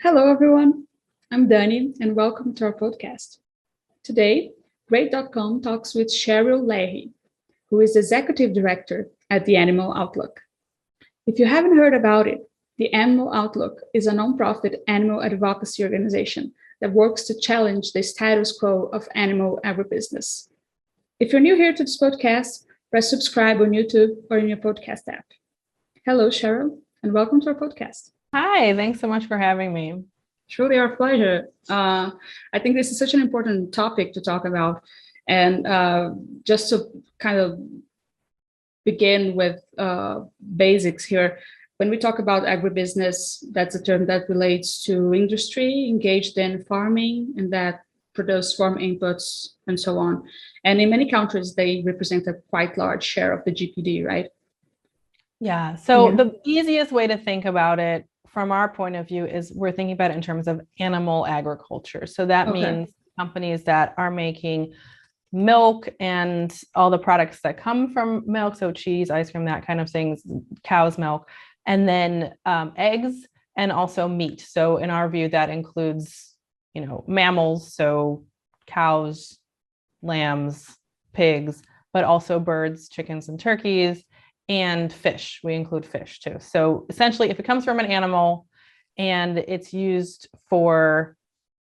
Hello, everyone. I'm Dani, and welcome to our podcast. Today, Great.com talks with Cheryl Leahy, who is Executive Director at the Animal Outlook. If you haven't heard about it, the Animal Outlook is a nonprofit animal advocacy organization that works to challenge the status quo of animal agribusiness. If you're new here to this podcast, press subscribe on YouTube or in your podcast app. Hello, Cheryl, and welcome to our podcast. Hi, thanks so much for having me. Truly our pleasure. I think this is such an important topic to talk about. And just to kind of begin with basics here, when we talk about agribusiness, that's a term that relates to industry engaged in farming and that produce farm inputs and so on. And in many countries, they represent a quite large share of the GPD, right? Yeah, so the easiest way to think about it from our point of view is we're thinking about it in terms of animal agriculture. So that means companies that are making milk and all the products that come from milk, so cheese, ice cream, that kind of things, cow's milk, and then eggs and also meat. So in our view, that includes, mammals, so cows, lambs, pigs, but also birds, chickens, and turkeys, and fish. We include fish too. So essentially, if it comes from an animal and it's used for,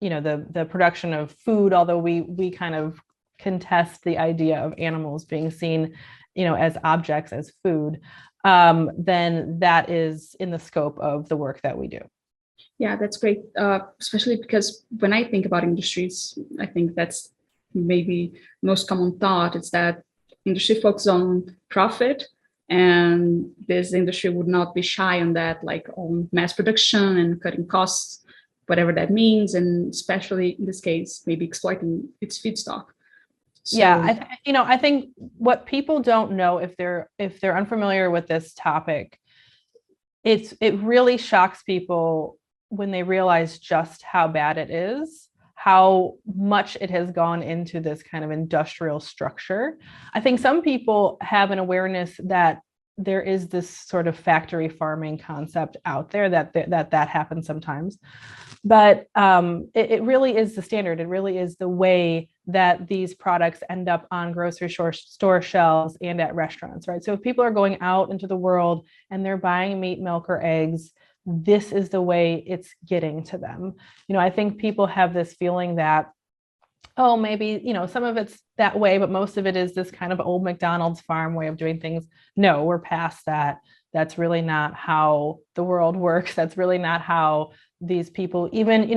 the production of food, although we kind of contest the idea of animals being seen, as objects, as food, then that is in the scope of the work that we do. Yeah, that's great. Especially because when I think about industries, I think that's maybe most common thought is that industry focuses on profit. And this industry would not be shy on that, like on mass production and cutting costs, whatever that means, and especially in this case, maybe exploiting its feedstock. So, yeah, I think what people don't know if they're unfamiliar with this topic, it really shocks people when they realize just how bad it is, how much it has gone into this kind of industrial structure. I think some people have an awareness that there is this sort of factory farming concept out there that happens sometimes, but it really is the standard. It really is the way that these products end up on grocery store shelves and at restaurants, right? So if people are going out into the world and they're buying meat, milk, or eggs, this is the way it's getting to them. I think people have this feeling that, oh, maybe, some of it's that way, but most of it is this kind of old McDonald's farm way of doing things. No, we're past that. That's really not how the world works. That's really not how these people even,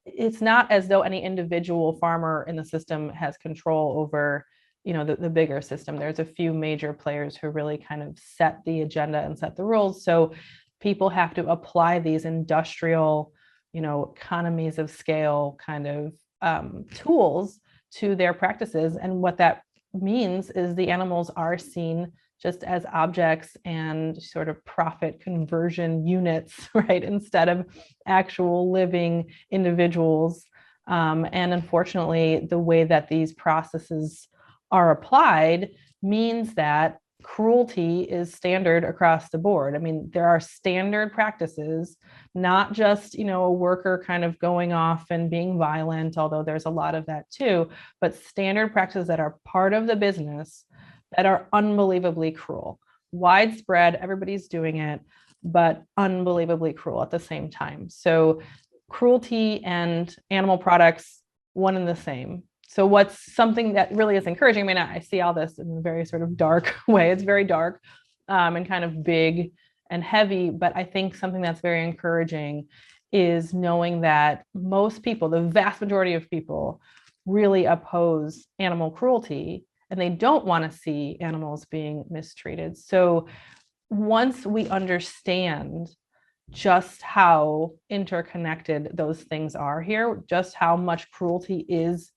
it's not as though any individual farmer in the system has control over, the bigger system. There's a few major players who really kind of set the agenda and set the rules. So people have to apply these industrial, economies of scale kind of tools to their practices. And what that means is the animals are seen just as objects and sort of profit conversion units, right? Instead of actual living individuals. And unfortunately, the way that these processes are applied means that cruelty is standard across the board. I mean, there are standard practices, not just, a worker kind of going off and being violent, although there's a lot of that too, but standard practices that are part of the business that are unbelievably cruel, widespread, everybody's doing it, but unbelievably cruel at the same time. So cruelty and animal products, one and the same. So what's something that really is encouraging, I mean, I see all this in a very sort of dark way. It's very dark and kind of big and heavy, but I think something that's very encouraging is knowing that most people, the vast majority of people, really oppose animal cruelty and they don't want to see animals being mistreated. So once we understand just how interconnected those things are here, just how much cruelty is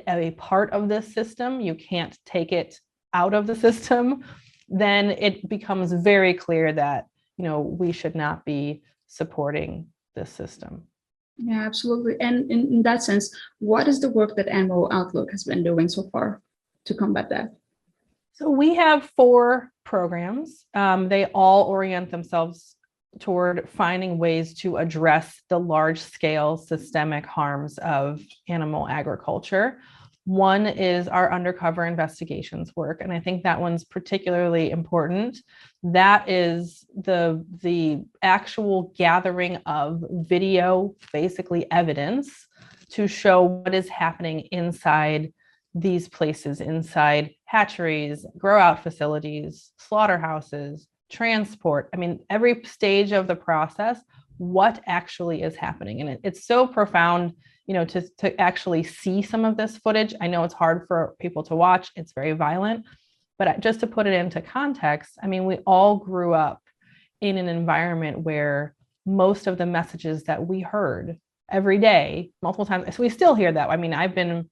a part of this system, you can't take it out of the system, then it becomes very clear that, we should not be supporting this system. Yeah, absolutely. And in that sense, what is the work that Animal Outlook has been doing so far to combat that? So we have 4 programs. They all orient themselves toward finding ways to address the large-scale systemic harms of animal agriculture. One is our undercover investigations work, and I think that one's particularly important. That is the actual gathering of video, basically evidence, to show what is happening inside these places, inside hatcheries, grow out facilities, slaughterhouses, transport. I mean, every stage of the process, what actually is happening. And it's so profound, to actually see some of this footage. I know it's hard for people to watch. It's very violent, but just to put it into context, I mean, we all grew up in an environment where most of the messages that we heard every day, multiple times, so we still hear that. I mean, I've been,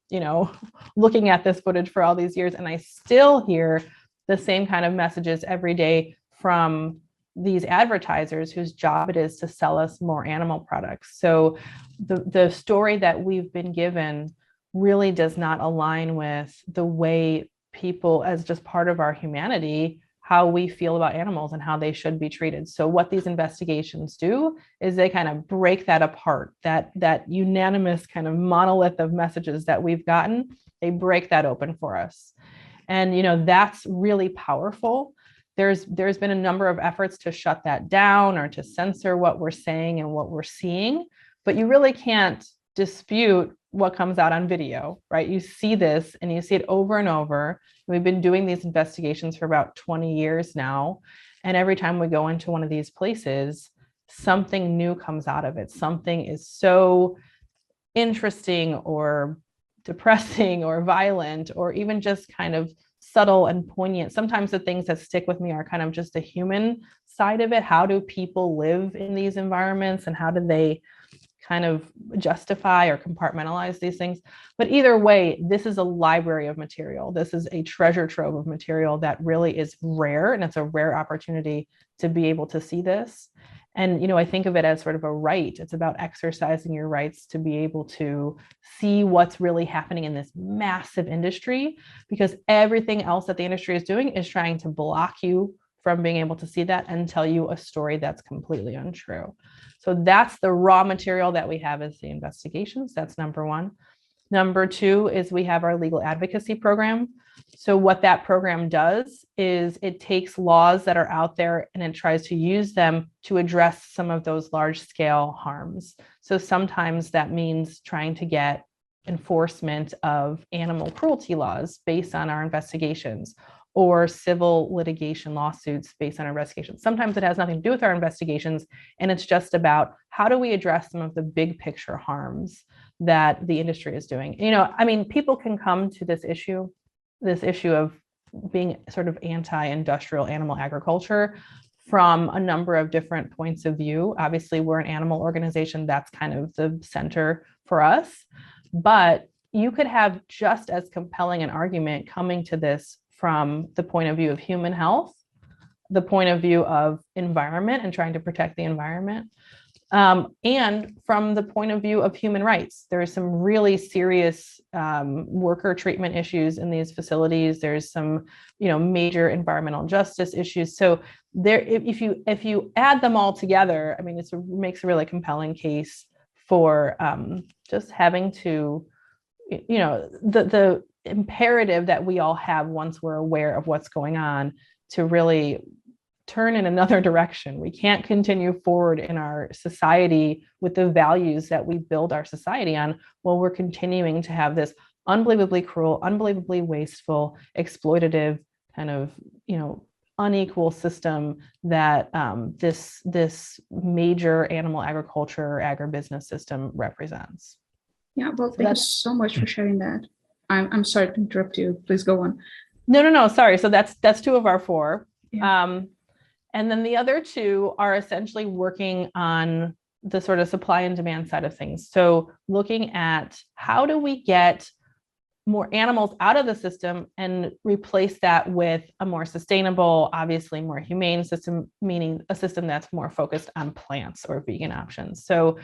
looking at this footage for all these years, and I still hear the same kind of messages every day from these advertisers whose job it is to sell us more animal products. So the story that we've been given really does not align with the way people, as just part of our humanity, how we feel about animals and how they should be treated. So what these investigations do is they kind of break that apart, that unanimous kind of monolith of messages that we've gotten, they break that open for us. And that's really powerful. There's been a number of efforts to shut that down or to censor what we're saying and what we're seeing, but you really can't dispute what comes out on video, right? You see this and you see it over and over. We've been doing these investigations for about 20 years now. And every time we go into one of these places, something new comes out of it. Something is so interesting or depressing or violent or even just kind of subtle and poignant. Sometimes the things that stick with me are kind of just the human side of it. How do people live in these environments and how do they kind of justify or compartmentalize these things? But either way, this is a library of material. This is a treasure trove of material that really is rare, and it's a rare opportunity to be able to see this. And, I think of it as sort of a right. It's about exercising your rights to be able to see what's really happening in this massive industry, because everything else that the industry is doing is trying to block you from being able to see that and tell you a story that's completely untrue. So that's the raw material that we have as the investigations. That's number one. Number two is we have our legal advocacy program. So what that program does is it takes laws that are out there and it tries to use them to address some of those large scale harms. So sometimes that means trying to get enforcement of animal cruelty laws based on our investigations, or civil litigation lawsuits based on our investigations. Sometimes it has nothing to do with our investigations, and it's just about how do we address some of the big picture harms that the industry is doing. People can come to this issue of being sort of anti-industrial animal agriculture from a number of different points of view. Obviously, we're an animal organization. That's kind of the center for us. But you could have just as compelling an argument coming to this from the point of view of human health, the point of view of environment and trying to protect the environment, and from the point of view of human rights. There are some really serious worker treatment issues in these facilities. There's some, major environmental justice issues. So there, if you add them all together, it makes a really compelling case for just having to, the imperative that we all have once we're aware of what's going on to really turn in another direction. We can't continue forward in our society with the values that we build our society on while we're continuing to have this unbelievably cruel, unbelievably wasteful, exploitative kind of, unequal system that this major animal agriculture or agribusiness system represents. Yeah, well, thank you so much for sharing that. I'm sorry to interrupt you. Please go on. No, sorry. So that's two of our four. Yeah. And then the other two are essentially working on the sort of supply and demand side of things. So looking at how do we get more animals out of the system and replace that with a more sustainable, obviously more humane system, meaning a system that's more focused on plants or vegan options. So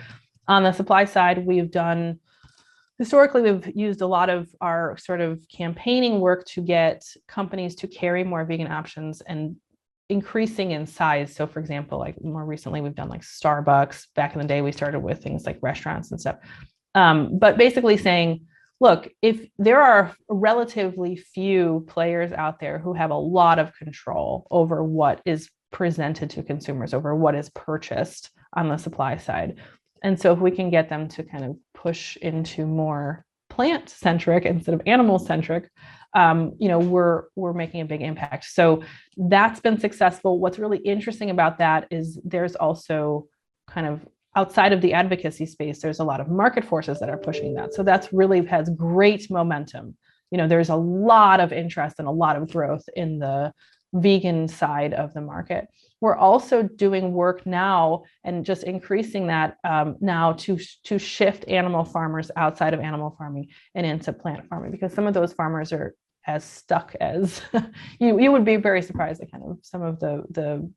on the supply side, historically, we've used a lot of our sort of campaigning work to get companies to carry more vegan options and increasing in size. So for example, like more recently, we've done like Starbucks. Back in the day, we started with things like restaurants and stuff. But basically saying, look, if there are relatively few players out there who have a lot of control over what is presented to consumers, over what is purchased on the supply side. And so if we can get them to kind of push into more plant-centric instead of animal-centric, we're making a big impact. So that's been successful. What's really interesting about that is there's also kind of outside of the advocacy space, there's a lot of market forces that are pushing that. So that's really has great momentum. There's a lot of interest and a lot of growth in the vegan side of the market. We're also doing work now and just increasing that now to shift animal farmers outside of animal farming and into plant farming, because some of those farmers are as stuck as you would be very surprised at kind of some of the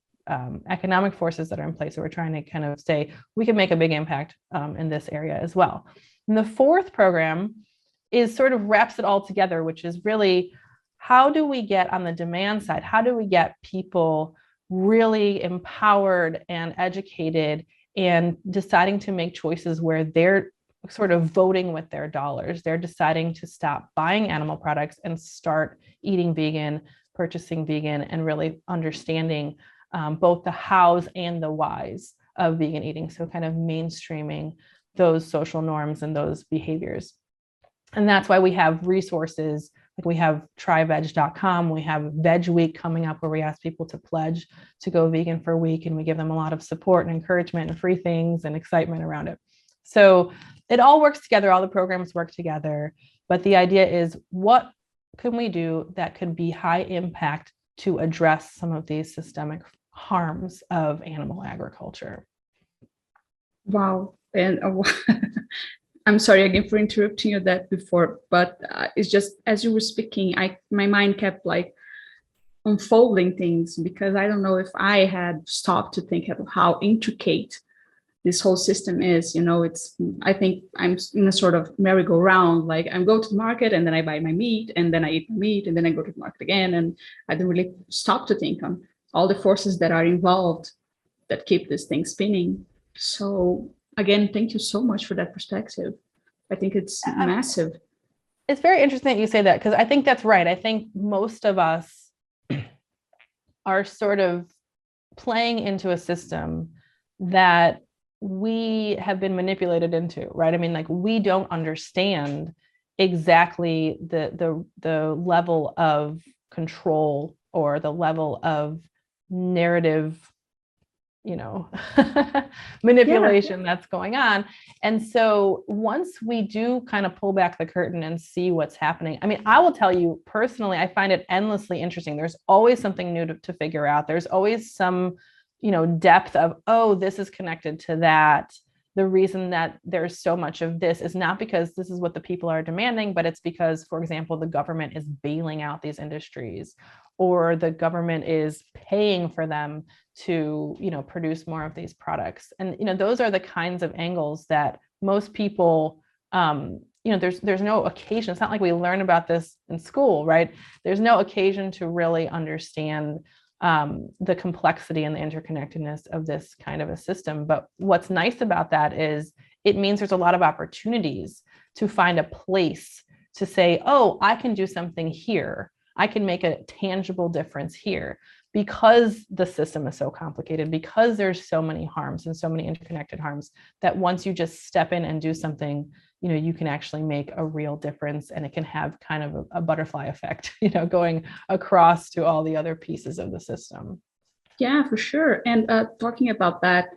economic forces that are in place. So we're trying to kind of say we can make a big impact in this area as well. And the fourth program is sort of wraps it all together, which is really how do we get on the demand side? How do we get people really empowered and educated and deciding to make choices where they're sort of voting with their dollars? They're deciding to stop buying animal products and start eating vegan, purchasing vegan, and really understanding both the hows and the whys of vegan eating. So kind of mainstreaming those social norms and those behaviors. And that's why we have resources, like we have tryveg.com, we have Veg Week coming up where we ask people to pledge to go vegan for a week, and we give them a lot of support and encouragement and free things and excitement around it. So it all works together, all the programs work together, but the idea is what can we do that could be high impact to address some of these systemic harms of animal agriculture. Wow. And I'm sorry again for interrupting you that before, but it's just as you were speaking, my mind kept like unfolding things, because I don't know if I had stopped to think of how intricate this whole system is. I think I'm in a sort of merry-go-round, like I go to the market and then I buy my meat and then I eat my meat and then I go to the market again. And I don't really stop to think on all the forces that are involved that keep this thing spinning. So again, thank you so much for that perspective. I think it's massive. It's very interesting that you say that, because I think that's right. I think most of us are sort of playing into a system that we have been manipulated into, right? I mean, like we don't understand exactly the level of control or the level of narrative, manipulation that's going on. And so once we do kind of pull back the curtain and see what's happening, I mean, I will tell you personally, I find it endlessly interesting. There's always something new to figure out. There's always some depth of, oh, this is connected to that. The reason that there's so much of this is not because this is what the people are demanding, but it's because, for example, the government is bailing out these industries, or the government is paying for them to, produce more of these products. And, those are the kinds of angles that most people, there's no occasion. It's not like we learn about this in school, right? There's no occasion to really understand the complexity and the interconnectedness of this kind of a system. But what's nice about that is it means there's a lot of opportunities to find a place to say, oh, I can do something here. I can make a tangible difference here, because the system is so complicated, because there's so many harms and so many interconnected harms, that once you just step in and do something, you can actually make a real difference, and it can have kind of a butterfly effect, going across to all the other pieces of the system. Yeah, for sure. And talking about that,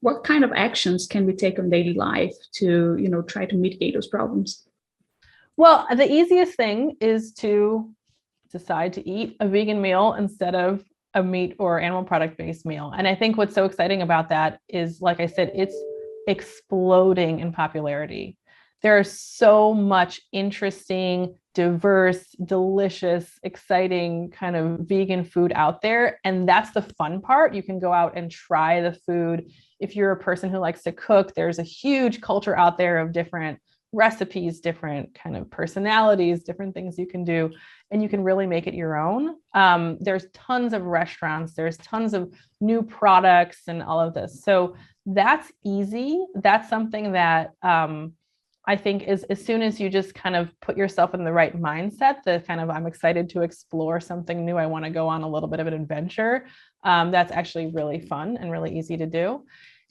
what kind of actions can we take on daily life to, try to mitigate those problems? Well, the easiest thing is to decide to eat a vegan meal instead of a meat or animal product based meal. And I think what's so exciting about that is, like I said, it's exploding in popularity. There's so much interesting, diverse, delicious, exciting kind of vegan food out there. And that's the fun part. You can go out and try the food. If you're a person who likes to cook, there's a huge culture out there of different recipes, different kind of personalities, different things you can do, and you can really make it your own. There's tons of restaurants, there's tons of new products and all of this. So that's easy. That's something that I think is, as soon as you just kind of put yourself in the right mindset, the kind of, I'm excited to explore something new, I want to go on a little bit of an adventure. That's actually really fun and really easy to do.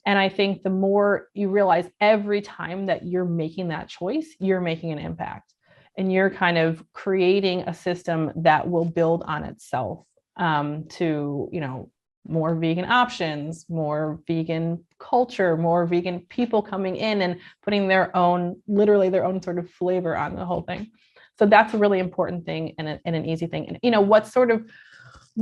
And I think the more you realize every time that you're making that choice, you're making an impact, and you're kind of creating a system that will build on itself, to, you know, more vegan options, more vegan culture, more vegan people coming in and putting their own, literally their own sort of flavor on the whole thing. So that's a really important thing, and an easy thing. And, you know, what's sort of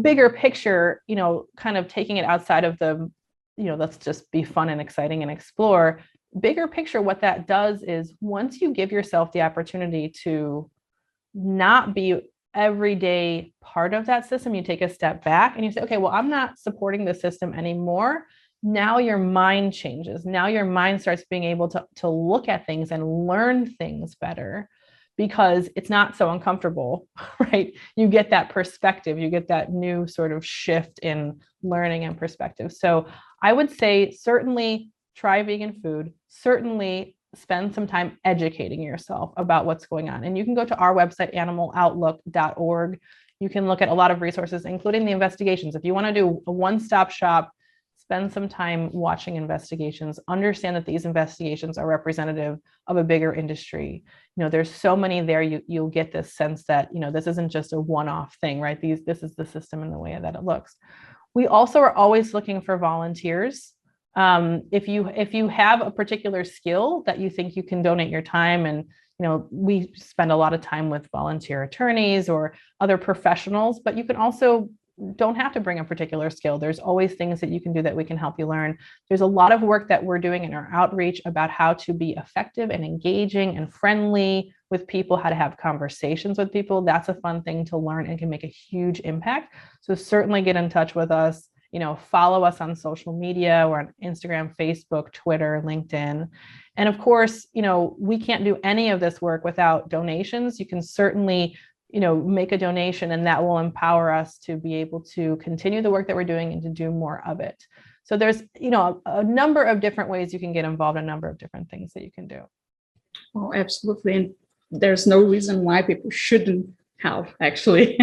bigger picture, you know, kind of taking it outside of the, you know, let's just be fun and exciting and explore. Bigger picture, what that does is, once you give yourself the opportunity to not be everyday part of that system, you take a step back and you say, okay, well, I'm not supporting the system anymore. Now your mind changes. Now your mind starts being able to look at things and learn things better, because it's not so uncomfortable, right? You get that perspective, you get that new sort of shift in learning and perspective. So I would say certainly try vegan food, certainly spend some time educating yourself about what's going on. And you can go to our website, animaloutlook.org. You can look at a lot of resources, including the investigations. If you want to do a one-stop shop, spend some time watching investigations, understand that these investigations are representative of a bigger industry. You know, there's so many there, you'll get this sense that, you know, this isn't just a one-off thing, right? This is the system in the way that it looks. We also are always looking for volunteers. If you have a particular skill that you think you can donate your time, and, you know, we spend a lot of time with volunteer attorneys or other professionals, but you can also don't have to bring a particular skill. There's always things that you can do that we can help you learn. There's a lot of work that we're doing in our outreach about how to be effective and engaging and friendly with people, how to have conversations with people. That's a fun thing to learn and can make a huge impact. So certainly get in touch with us. You know, follow us on social media. We're on Instagram, Facebook, Twitter, LinkedIn. And of course, you know, we can't do any of this work without donations. You can certainly, you know, make a donation, and that will empower us to be able to continue the work that we're doing and to do more of it. So there's, you know, a number of different ways you can get involved, a number of different things that you can do. Oh, absolutely. And there's no reason why people shouldn't help, actually.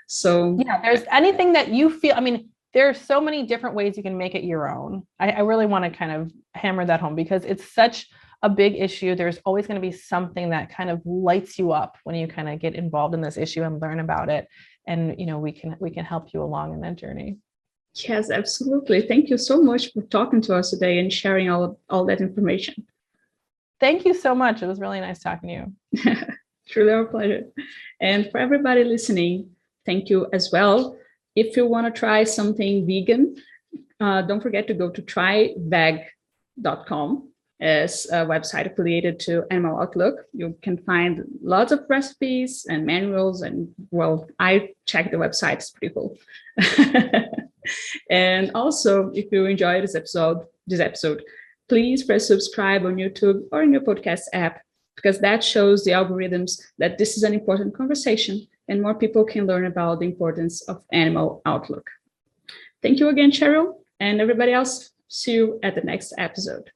So yeah, there's anything that you feel, I mean, there are so many different ways you can make it your own. I really want to kind of hammer that home, because it's such a big issue. There's always going to be something that kind of lights you up when you kind of get involved in this issue and learn about it. And, you know, we can help you along in that journey. Yes, absolutely. Thank you so much for talking to us today and sharing all that information. Thank you so much. It was really nice talking to you. Truly our pleasure. And for everybody listening, thank you as well. If you want to try something vegan, don't forget to go to tryveg.com. as a website affiliated to Animal Outlook. You can find lots of recipes and manuals, and, well, I check the website, it's pretty cool. And also, if you enjoyed this episode, please press subscribe on YouTube or in your podcast app, because that shows the algorithms that this is an important conversation and more people can learn about the importance of Animal Outlook. Thank you again, Cheryl, and everybody else. See you at the next episode.